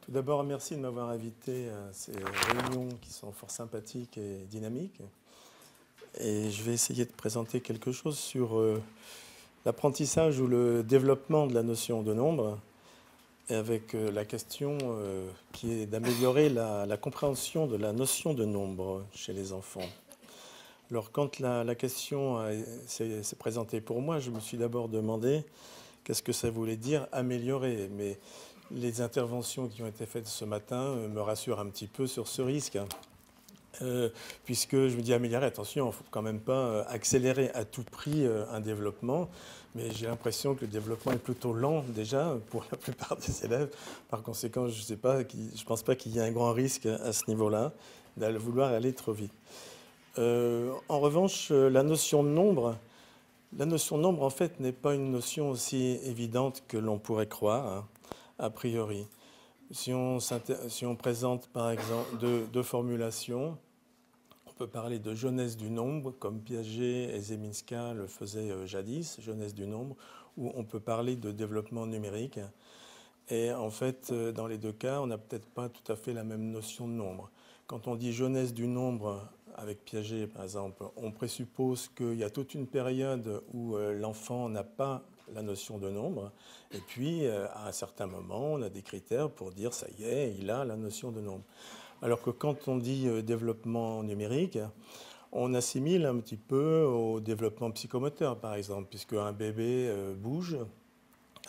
Tout d'abord, merci de m'avoir invité à ces réunions qui sont fort sympathiques et dynamiques. Et je vais essayer de présenter quelque chose sur l'apprentissage ou le développement de la notion de nombre, et avec la question qui est d'améliorer la compréhension de la notion de nombre chez les enfants. Alors, quand la question s'est présentée pour moi, je me suis d'abord demandé qu'est-ce que ça voulait dire améliorer. Mais les interventions qui ont été faites ce matin me rassurent un petit peu sur ce risque. Puisque je me dis améliorer, attention, il ne faut quand même pas accélérer à tout prix un développement, mais j'ai l'impression que le développement est plutôt lent déjà pour la plupart des élèves. Par conséquent, je ne pense pas qu'il y ait un grand risque à ce niveau-là, de vouloir aller trop vite. En revanche, la notion de nombre, en fait, n'est pas une notion aussi évidente que l'on pourrait croire, hein, a priori. Si on présente par exemple deux formulations, on peut parler de jeunesse du nombre, comme Piaget et Zeminska le faisaient jadis, jeunesse du nombre, ou on peut parler de développement numérique. Et en fait, dans les deux cas, on n'a peut-être pas tout à fait la même notion de nombre. Quand on dit jeunesse du nombre, avec Piaget par exemple, on présuppose qu'il y a toute une période où l'enfant n'a pas la notion de nombre, et puis à un certain moment, on a des critères pour dire ça y est, il a la notion de nombre. Alors que quand on dit développement numérique, on assimile un petit peu au développement psychomoteur, par exemple, puisque un bébé bouge,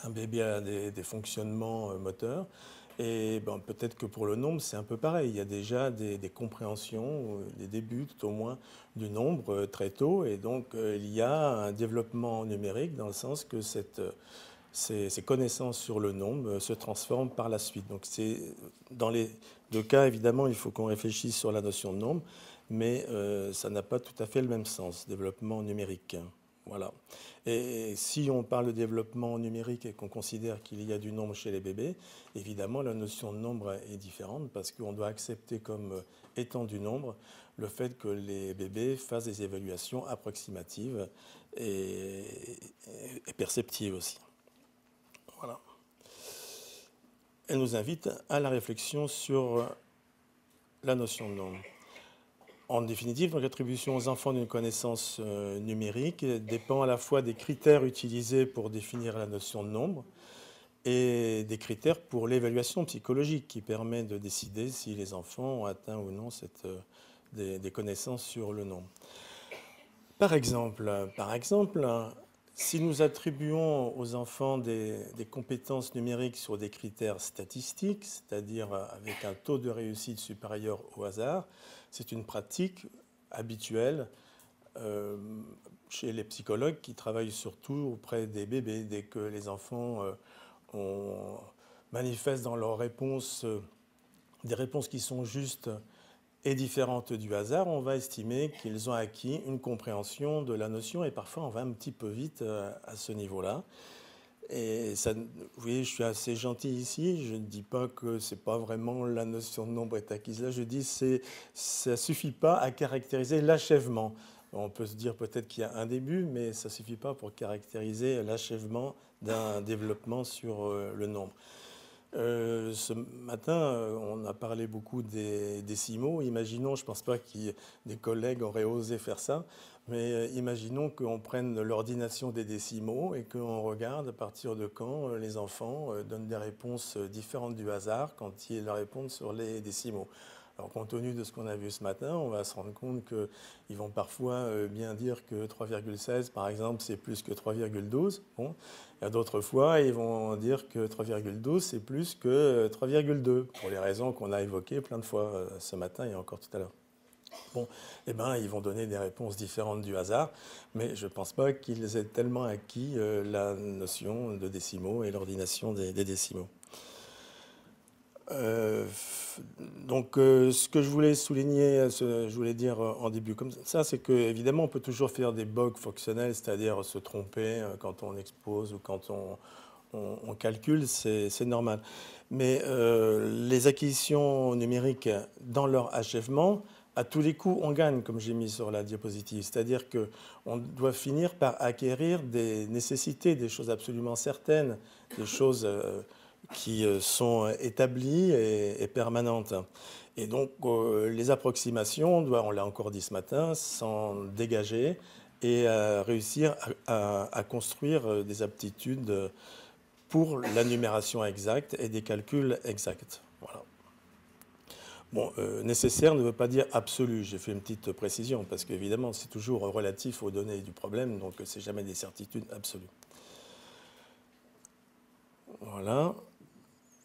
un bébé a des fonctionnements moteurs, et ben, peut-être que pour le nombre, c'est un peu pareil. Il y a déjà des compréhensions, des débuts tout au moins du nombre très tôt, et donc il y a un développement numérique dans le sens que ces connaissances sur le nombre se transforment par la suite. Donc dans les deux cas, évidemment, il faut qu'on réfléchisse sur la notion de nombre, mais ça n'a pas tout à fait le même sens, développement numérique. Voilà. Et si on parle de développement numérique et qu'on considère qu'il y a du nombre chez les bébés, évidemment, la notion de nombre est différente parce qu'on doit accepter comme étant du nombre le fait que les bébés fassent des évaluations approximatives et perceptives aussi. Voilà. Elle nous invite à la réflexion sur la notion de nombre. En définitive, l'attribution aux enfants d'une connaissance numérique dépend à la fois des critères utilisés pour définir la notion de nombre et des critères pour l'évaluation psychologique qui permet de décider si les enfants ont atteint ou non des connaissances sur le nombre. Par exemple, si nous attribuons aux enfants des compétences numériques sur des critères statistiques, c'est-à-dire avec un taux de réussite supérieur au hasard, c'est une pratique habituelle chez les psychologues qui travaillent surtout auprès des bébés. Dès que les enfants manifestent dans leurs réponses des réponses qui sont justes et différentes du hasard, on va estimer qu'ils ont acquis une compréhension de la notion, et parfois on va un petit peu vite à ce niveau-là. Et ça, vous voyez, je suis assez gentil ici, je ne dis pas que ce n'est pas vraiment la notion de nombre est acquise là, je dis que ça ne suffit pas à caractériser l'achèvement. On peut se dire peut-être qu'il y a un début, mais ça ne suffit pas pour caractériser l'achèvement d'un développement sur le nombre. Ce matin, on a parlé beaucoup des décimaux. Imaginons, je ne pense pas que des collègues auraient osé faire ça, mais imaginons qu'on prenne l'ordination des décimaux et qu'on regarde à partir de quand les enfants donnent des réponses différentes du hasard quand ils répondent sur les décimaux. Alors, compte tenu de ce qu'on a vu ce matin, on va se rendre compte qu'ils vont parfois bien dire que 3,16, par exemple, c'est plus que 3,12. Bon. Et d'autres fois, ils vont dire que 3,12, c'est plus que 3,2, pour les raisons qu'on a évoquées plein de fois ce matin et encore tout à l'heure. Bon, eh ben, ils vont donner des réponses différentes du hasard, mais je ne pense pas qu'ils aient tellement acquis la notion de décimaux et l'ordination des décimaux. Donc, ce que je voulais souligner, je voulais dire en début comme ça, c'est qu'évidemment, on peut toujours faire des bugs fonctionnels, c'est-à-dire se tromper quand on expose ou quand on calcule, c'est normal. Mais les acquisitions numériques dans leur achèvement, à tous les coups, on gagne, comme j'ai mis sur la diapositive. C'est-à-dire qu'on doit finir par acquérir des nécessités, des choses absolument certaines, des choses qui sont établies et permanentes. Et donc, les approximations, on l'a encore dit ce matin, s'en dégager et réussir à construire des aptitudes pour la numération exacte et des calculs exacts. Voilà. Bon, nécessaire ne veut pas dire absolu. J'ai fait une petite précision parce qu'évidemment, c'est toujours relatif aux données du problème, donc c'est jamais des certitudes absolues. Voilà.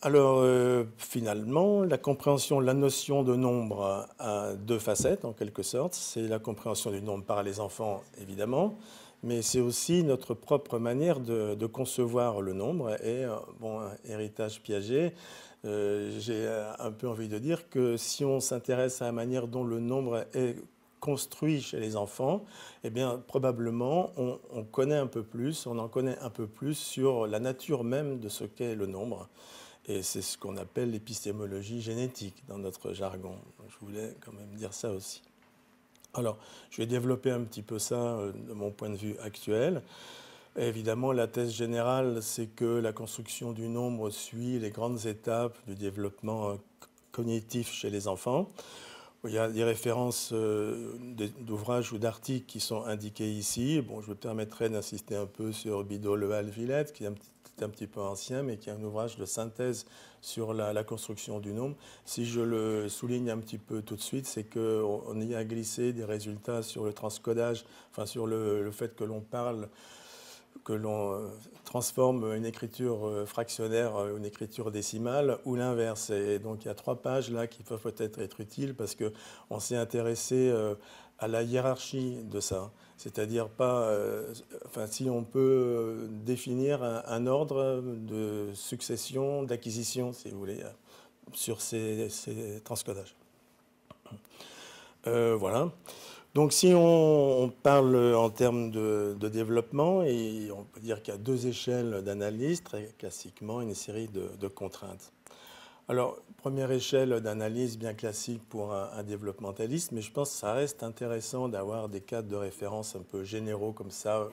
Alors, finalement, la compréhension, la notion de nombre a deux facettes, en quelque sorte. C'est la compréhension du nombre par les enfants, évidemment, mais c'est aussi notre propre manière de concevoir le nombre. Et, bon, héritage Piaget, j'ai un peu envie de dire que si on s'intéresse à la manière dont le nombre est construit chez les enfants, eh bien, probablement, on connaît un peu plus, on en connaît un peu plus sur la nature même de ce qu'est le nombre. Et c'est ce qu'on appelle l'épistémologie génétique dans notre jargon. Je voulais quand même dire ça aussi. Alors, je vais développer un petit peu ça de mon point de vue actuel. Évidemment, la thèse générale, c'est que la construction du nombre suit les grandes étapes du développement cognitif chez les enfants. Il y a des références d'ouvrages ou d'articles qui sont indiqués ici. Bon, je me permettrai d'insister un peu sur Bidault-Leval-Villette, qui est un petit peu ancien, mais qui est un ouvrage de synthèse sur la construction du nombre. Si je le souligne un petit peu tout de suite, c'est qu'on y a glissé des résultats sur le transcodage, enfin sur le fait que l'on parle, que l'on transforme une écriture fractionnaire en une écriture décimale ou l'inverse. Et donc il y a 3 pages là qui peuvent peut-être être utiles parce qu'on s'est intéressé à la hiérarchie de ça. C'est-à-dire pas, enfin, si on peut définir un ordre de succession, d'acquisition, si vous voulez, sur ces transcodages. Voilà. Donc si on parle en termes de développement, et on peut dire qu'il y a 2 échelles d'analyse, très classiquement une série de contraintes. Alors, première échelle d'analyse bien classique pour un développementaliste, mais je pense que ça reste intéressant d'avoir des cadres de référence un peu généraux comme ça,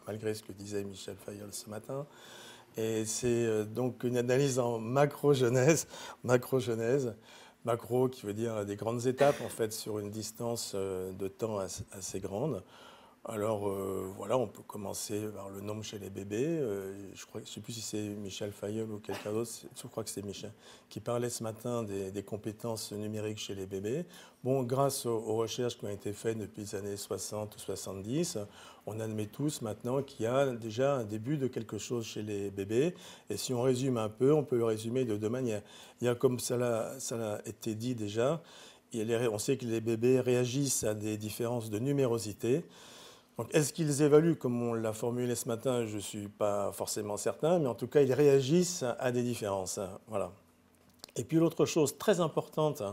malgré ce que disait Michel Fayol ce matin. Et c'est donc une analyse en macro-genèse, macro qui veut dire des grandes étapes en fait sur une distance de temps assez grande. Alors voilà, on peut commencer par le nombre chez les bébés. Je ne sais plus si c'est Michel Fayol ou quelqu'un d'autre, je crois que c'est Michel, qui parlait ce matin des compétences numériques chez les bébés. Bon, grâce aux recherches qui ont été faites depuis les années 60 ou 70, on admet tous maintenant qu'il y a déjà un début de quelque chose chez les bébés. Et si on résume un peu, on peut le résumer de 2 manières. Il y a, comme ça a été dit déjà, on sait que les bébés réagissent à des différences de numérosité. Donc, est-ce qu'ils évaluent, comme on l'a formulé ce matin? Je ne suis pas forcément certain, mais en tout cas, ils réagissent à des différences. Voilà. Et puis, l'autre chose très importante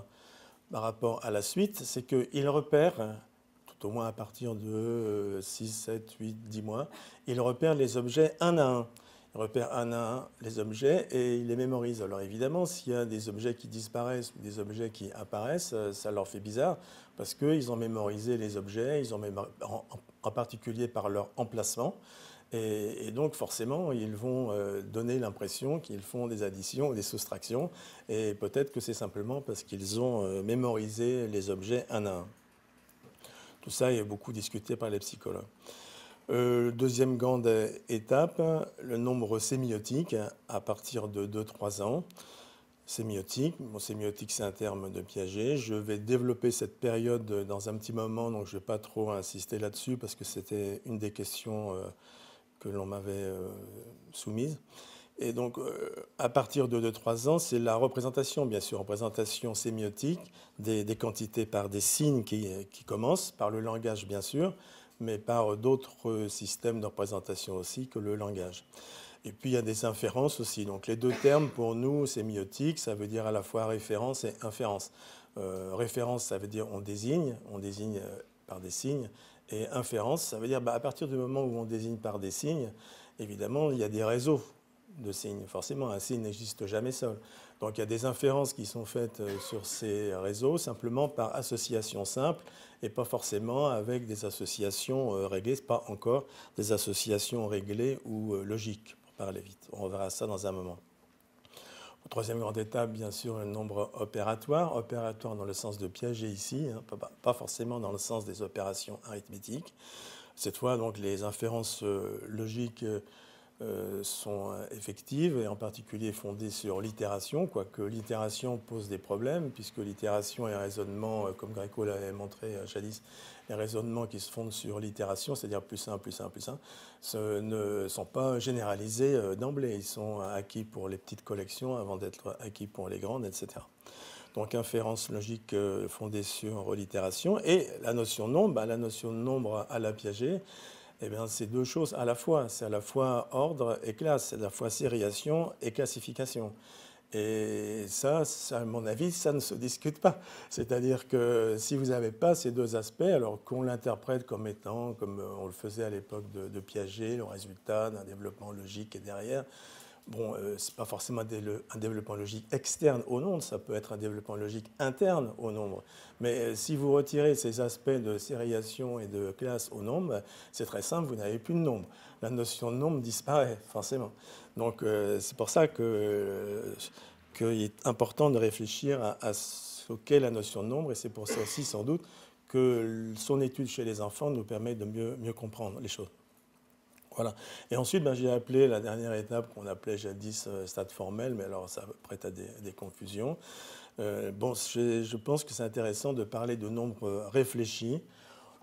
par rapport à la suite, c'est qu'ils repèrent, tout au moins à partir de 6, 7, 8, 10 mois, ils repèrent les objets un à un. Ils repèrent un à un les objets et ils les mémorisent. Alors évidemment, s'il y a des objets qui disparaissent ou des objets qui apparaissent, ça leur fait bizarre parce qu'ils ont mémorisé les objets, ils ont en particulier par leur emplacement. Et donc forcément, ils vont donner l'impression qu'ils font des additions ou des soustractions. Et peut-être que c'est simplement parce qu'ils ont mémorisé les objets un à un. Tout ça est beaucoup discuté par les psychologues. Deuxième grande étape, le nombre sémiotique à partir de 2-3 ans. Sémiotique, bon, sémiotique c'est un terme de Piaget. Je vais développer cette période dans un petit moment, donc je ne vais pas trop insister là-dessus parce que c'était une des questions que l'on m'avait soumise. Et donc, à partir de 2-3 ans, c'est la représentation, bien sûr, représentation sémiotique des quantités par des signes qui commencent, par le langage, bien sûr, mais par d'autres systèmes de représentation aussi que le langage. Et puis, il y a des inférences aussi. Donc, les 2 termes, pour nous, sémiotique, ça veut dire à la fois référence et inférence. Référence, ça veut dire on désigne par des signes. Et inférence, ça veut dire à partir du moment où on désigne par des signes, évidemment, il y a des réseaux de signes. Forcément, un signe n'existe jamais seul. Donc il y a des inférences qui sont faites sur ces réseaux simplement par association simple et pas forcément avec des associations réglées, pas encore des associations réglées ou logiques, pour parler vite. On verra ça dans un moment. Troisième grande étape, bien sûr, le nombre opératoire. Opératoire dans le sens de piéger ici, hein, pas forcément dans le sens des opérations arithmétiques. Cette fois, donc, les inférences logiques sont effectives et en particulier fondées sur l'itération, quoique l'itération pose des problèmes, puisque l'itération et un raisonnement, comme Greco l'avait montré jadis, les raisonnements qui se fondent sur l'itération, c'est-à-dire plus 1, plus 1, plus 1, ne sont pas généralisés d'emblée. Ils sont acquis pour les petites collections avant d'être acquis pour les grandes, etc. Donc inférence logique fondée sur l'itération. Et la notion de nombre, la notion de nombre à la Piaget, eh bien, c'est deux choses à la fois. C'est à la fois ordre et classe, c'est à la fois sériation et classification. Et ça, à mon avis, ça ne se discute pas. C'est-à-dire que si vous n'avez pas ces deux aspects, alors qu'on l'interprète comme étant, comme on le faisait à l'époque de Piaget, le résultat d'un développement logique est derrière, bon, ce n'est pas forcément un développement logique externe au nombre, ça peut être un développement logique interne au nombre. Mais si vous retirez ces aspects de sériation et de classe au nombre, c'est très simple, vous n'avez plus de nombre. La notion de nombre disparaît, forcément. Donc c'est pour ça qu'il est important de réfléchir à ce qu'est la notion de nombre, et c'est pour ça aussi, sans doute, que son étude chez les enfants nous permet de mieux comprendre les choses. Voilà. Et ensuite, j'ai appelé la dernière étape qu'on appelait jadis stade formel, mais alors ça prête à des confusions. Bon, je pense que c'est intéressant de parler de nombres réfléchis.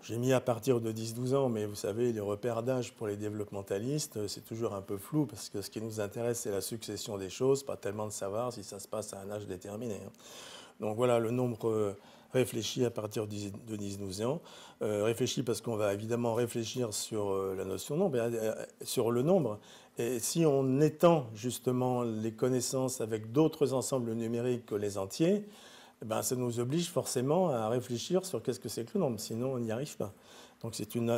J'ai mis à partir de 10-12 ans, mais vous savez, les repères d'âge pour les développementalistes, c'est toujours un peu flou, parce que ce qui nous intéresse, c'est la succession des choses, pas tellement de savoir si ça se passe à un âge déterminé. Donc voilà, le nombre réfléchi à partir de 10-12 ans. Réfléchi parce qu'on va évidemment réfléchir sur la notion de nombre, sur le nombre. Et si on étend justement les connaissances avec d'autres ensembles numériques que les entiers, ça nous oblige forcément à réfléchir sur qu'est-ce que c'est que le nombre, sinon on n'y arrive pas. Donc c'est une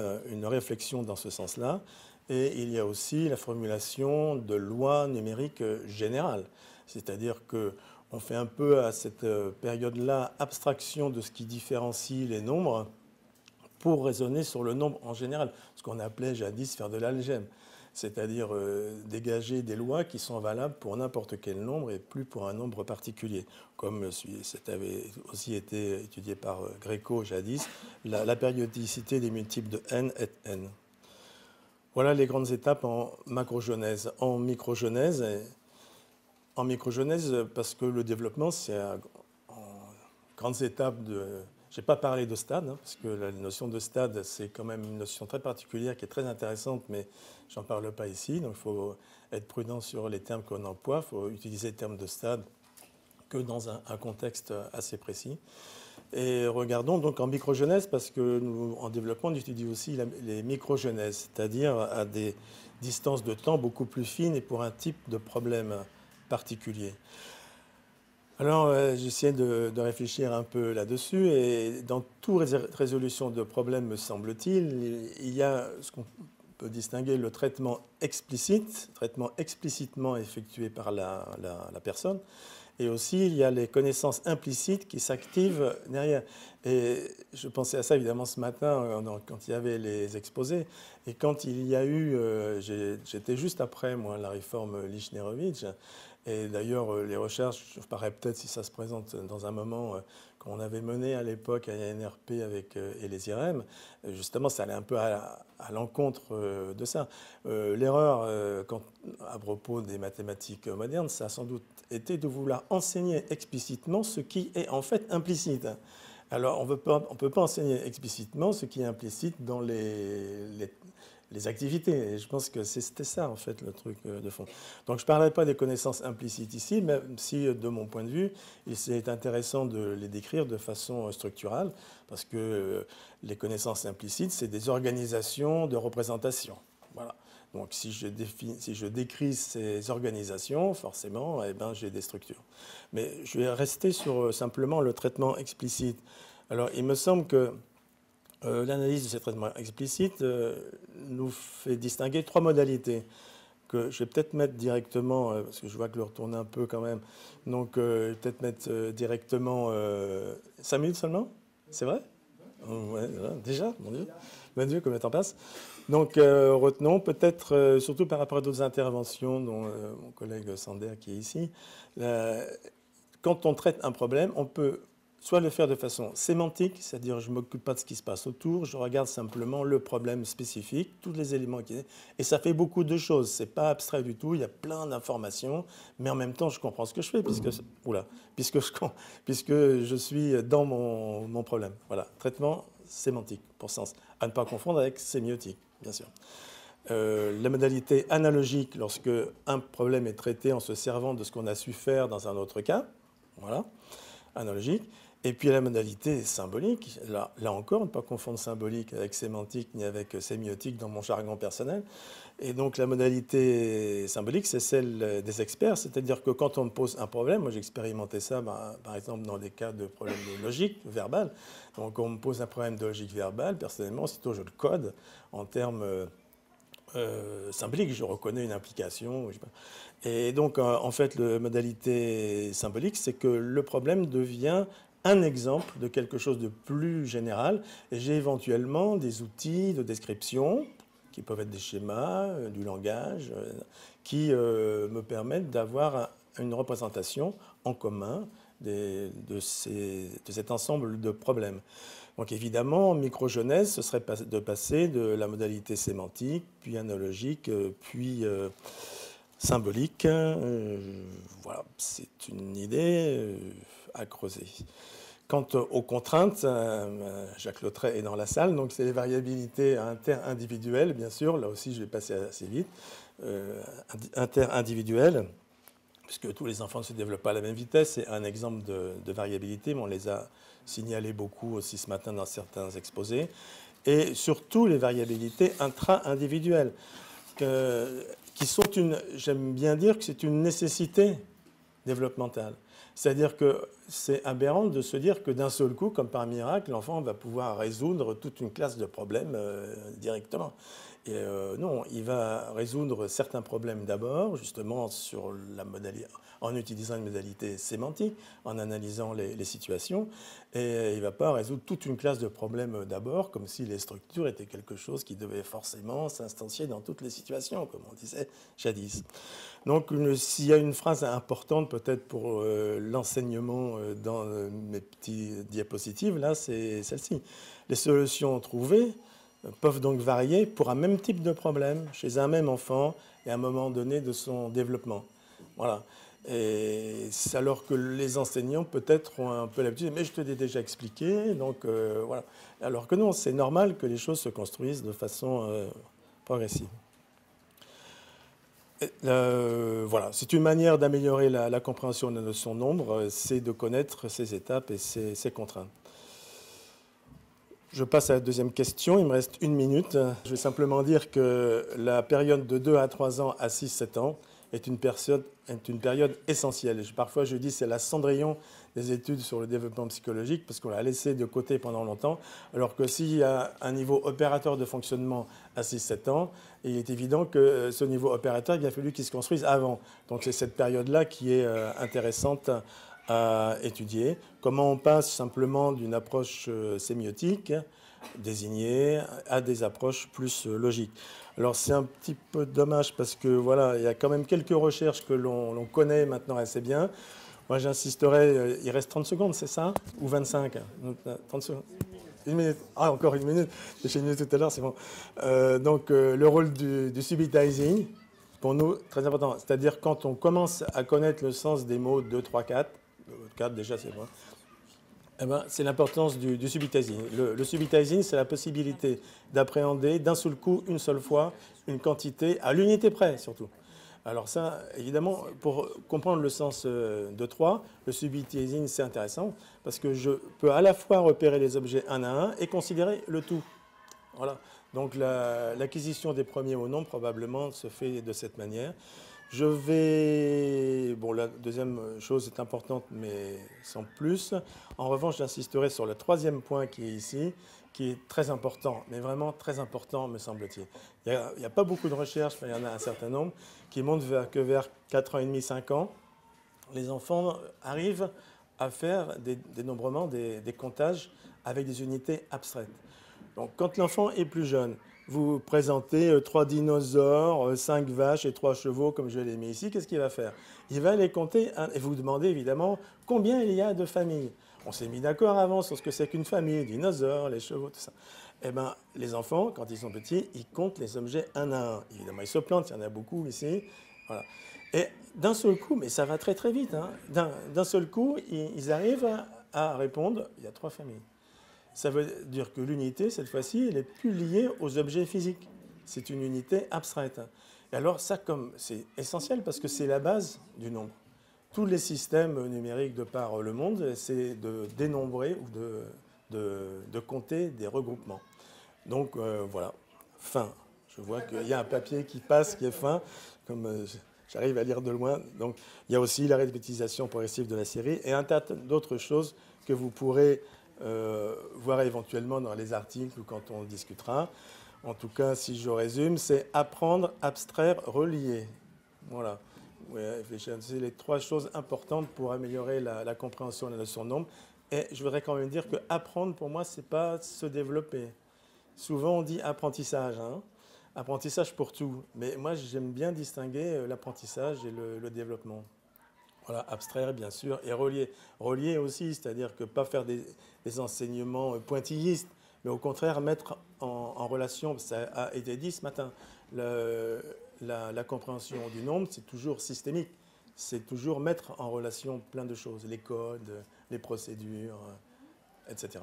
réflexion dans ce sens-là. Et il y a aussi la formulation de lois numériques générales. C'est-à-dire qu'on fait un peu à cette période-là abstraction de ce qui différencie les nombres pour raisonner sur le nombre en général, ce qu'on appelait jadis faire de l'algèbre. C'est-à-dire dégager des lois qui sont valables pour n'importe quel nombre et plus pour un nombre particulier, comme ça avait aussi été étudié par Greco jadis, la périodicité des multiples de n est n. Voilà les grandes étapes en macrogenèse. En microgenèse, parce que le développement, c'est en grandes étapes de... Je n'ai pas parlé de stade, parce que la notion de stade, c'est quand même une notion très particulière qui est très intéressante, mais je n'en parle pas ici. Donc il faut être prudent sur les termes qu'on emploie. Il faut utiliser le terme de stade que dans un contexte assez précis. Et regardons donc en microgenèse, parce que nous, en développement, on étudie aussi les microgenèses, c'est-à-dire à des distances de temps beaucoup plus fines et pour un type de problème particulier. Alors, j'essaie de réfléchir un peu là-dessus, et dans toute résolution de problème, me semble-t-il, il y a ce qu'on peut distinguer le traitement explicite, traitement explicitement effectué par la personne, et aussi il y a les connaissances implicites qui s'activent derrière. Et je pensais à ça évidemment ce matin quand il y avait les exposés, et quand il y a eu, j'étais juste après moi la réforme Lichnerovitch. Et d'ailleurs, les recherches, je ferai peut-être si ça se présente dans un moment, qu'on avait mené à l'époque à l'INRP avec et les IRM, justement, ça allait un peu à l'encontre de ça. L'erreur à propos des mathématiques modernes, ça a sans doute été de vouloir enseigner explicitement ce qui est en fait implicite. Alors, on ne peut pas enseigner explicitement ce qui est implicite dans les activités. Et je pense que c'était ça, en fait, le truc de fond. Donc, je ne parlerai pas des connaissances implicites ici, même si, de mon point de vue, c'est intéressant de les décrire de façon structurale, parce que les connaissances implicites, c'est des organisations de représentation. Voilà. Donc, si je décris ces organisations, forcément, j'ai des structures. Mais je vais rester sur simplement le traitement explicite. Alors, il me semble que l'analyse de ces traitements explicites nous fait distinguer trois modalités que je vais peut-être mettre directement, parce que je vois que l'heure tourne un peu quand même, donc je vais peut-être mettre directement 5 minutes seulement. C'est vrai? Ouais, déjà, mon Dieu. Mon Dieu, comme le temps passe. Donc, retenons peut-être, surtout par rapport à d'autres interventions, dont mon collègue Sander qui est ici, quand on traite un problème, on peut soit le faire de façon sémantique, c'est-à-dire je ne m'occupe pas de ce qui se passe autour, je regarde simplement le problème spécifique, tous les éléments qui... Et ça fait beaucoup de choses, ce n'est pas abstrait du tout, il y a plein d'informations, mais en même temps je comprends ce que je fais, puisque je suis dans mon problème. Voilà, traitement sémantique, pour sens, à ne pas confondre avec sémiotique, bien sûr. La modalité analogique, lorsque un problème est traité en se servant de ce qu'on a su faire dans un autre cas, voilà, analogique. Et puis la modalité symbolique, là encore, ne pas confondre symbolique avec sémantique ni avec sémiotique dans mon jargon personnel. Et donc la modalité symbolique, c'est celle des experts, c'est-à-dire que quand on me pose un problème, moi j'ai expérimenté ça par exemple dans des cas de problèmes de logique verbale, donc on me pose un problème de logique verbale, personnellement, aussitôt je le code en termes symboliques, je reconnais une implication. Et donc en fait, la modalité symbolique, c'est que le problème devient un exemple de quelque chose de plus général. Et j'ai éventuellement des outils de description, qui peuvent être des schémas, du langage, qui me permettent d'avoir une représentation en commun de cet ensemble de problèmes. Donc évidemment, en microgenèse, ce serait de passer de la modalité sémantique, puis analogique, puis symbolique. Voilà, c'est une idée à creuser. Quant aux contraintes, Jacques Lautret est dans la salle, donc c'est les variabilités inter-individuelles, bien sûr. Là aussi, je vais passer assez vite. Inter-individuelles, puisque tous les enfants ne se développent pas à la même vitesse. C'est un exemple de variabilité, mais on les a signalés beaucoup aussi ce matin dans certains exposés. Et surtout les variabilités intra-individuelles, qui sont j'aime bien dire que c'est une nécessité développementale. C'est-à-dire que c'est aberrant de se dire que d'un seul coup, comme par miracle, l'enfant va pouvoir résoudre toute une classe de problèmes directement. Et non, il va résoudre certains problèmes d'abord, justement sur en utilisant une modalité sémantique, en analysant les situations, et il ne va pas résoudre toute une classe de problèmes d'abord, comme si les structures étaient quelque chose qui devait forcément s'instancier dans toutes les situations, comme on disait jadis. Donc, s'il y a une phrase importante peut-être pour l'enseignement dans mes petites diapositives, là, c'est celle-ci. Les solutions trouvées peuvent donc varier pour un même type de problème chez un même enfant et à un moment donné de son développement. Voilà. Et alors que les enseignants peut-être ont un peu l'habitude, mais je te l'ai déjà expliqué, donc voilà. Alors que non, c'est normal que les choses se construisent de façon progressive. Voilà, c'est une manière d'améliorer la compréhension de la notion nombre, c'est de connaître ces étapes et ces contraintes. Je passe à la deuxième question, il me reste 1 minute. Je vais simplement dire que la période de 2 à 3 ans à 6-7 ans est une période essentielle. Parfois, je dis que c'est la Cendrillon des études sur le développement psychologique, parce qu'on l'a laissé de côté pendant longtemps, alors que s'il y a un niveau opérateur de fonctionnement à 6-7 ans, il est évident que ce niveau opérateur, il a fallu qu'il se construise avant. Donc c'est cette période-là qui est intéressante à étudier. Comment on passe simplement d'une approche sémiotique, désignée, à des approches plus logiques. Alors c'est un petit peu dommage parce que voilà, il y a quand même quelques recherches que l'on connaît maintenant assez bien. Moi j'insisterai, il reste 30 secondes, c'est ça? Ou 25? 30 secondes. 1 minute. Ah, encore 1 minute. J'ai une minute tout à l'heure, c'est bon. Donc le rôle du subitizing, pour nous, très important. C'est-à-dire quand on commence à connaître le sens des mots 2, 3, 4, 4 déjà c'est bon, eh ben, c'est l'importance du subitizing. Le subitizing, c'est la possibilité d'appréhender d'un seul coup, une seule fois, une quantité, à l'unité près surtout. Alors ça, évidemment, pour comprendre le sens de 3, le subitizing, c'est intéressant, parce que je peux à la fois repérer les objets un à un et considérer le tout. Voilà. Donc l'acquisition des premiers au nombre, probablement, se fait de cette manière. Je vais... Bon, la deuxième chose est importante, mais sans plus. En revanche, j'insisterai sur le troisième point qui est ici, qui est très important, mais vraiment très important, me semble-t-il. Il n'y a pas beaucoup de recherches, mais il y en a un certain nombre, qui montrent que vers 4 ans et demi, 5 ans, les enfants arrivent à faire des dénombrements, des comptages avec des unités abstraites. Donc, quand l'enfant est plus jeune, vous présentez 3 dinosaures, 5 vaches et 3 chevaux, comme je l'ai mis ici, qu'est-ce qu'il va faire? Il va les compter et vous demandez évidemment combien il y a de familles. On s'est mis d'accord avant sur ce que c'est qu'une famille, dinosaures, les chevaux, tout ça. Eh bien, les enfants, quand ils sont petits, ils comptent les objets un à un. Évidemment, ils se plantent, il y en a beaucoup ici. Voilà. Et d'un seul coup, mais ça va très très vite, hein, d'un seul coup, ils arrivent à répondre, il y a 3 familles. Ça veut dire que l'unité, cette fois-ci, elle n'est plus liée aux objets physiques. C'est une unité abstraite. Et alors ça, comme c'est essentiel parce que c'est la base du nombre. Tous les systèmes numériques de par le monde, c'est de dénombrer ou de compter des regroupements. Donc voilà, fin. Je vois qu'il y a un papier qui passe, qui est fin, comme j'arrive à lire de loin. Donc il y a aussi la répétition progressive de la série et un tas d'autres choses que vous pourrez voir éventuellement dans les articles ou quand on discutera. En tout cas, si je résume, c'est apprendre, abstraire, relier. Voilà. Ouais, c'est les 3 choses importantes pour améliorer la compréhension de la notion de nombre. Et je voudrais quand même dire que apprendre, pour moi, c'est pas se développer. Souvent, on dit apprentissage. Hein, apprentissage pour tout. Mais moi, j'aime bien distinguer l'apprentissage et le développement. Voilà, abstraire bien sûr et relier. Relier aussi, c'est-à-dire que pas faire des enseignements pointillistes, mais au contraire mettre en relation, ça a été dit ce matin, la compréhension du nombre, c'est toujours systémique. C'est toujours mettre en relation plein de choses, les codes, les procédures, etc.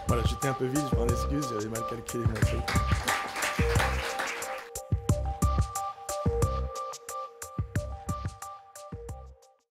Voilà, j'étais un peu vite, je m'en excuse, j'avais mal calculé mon truc.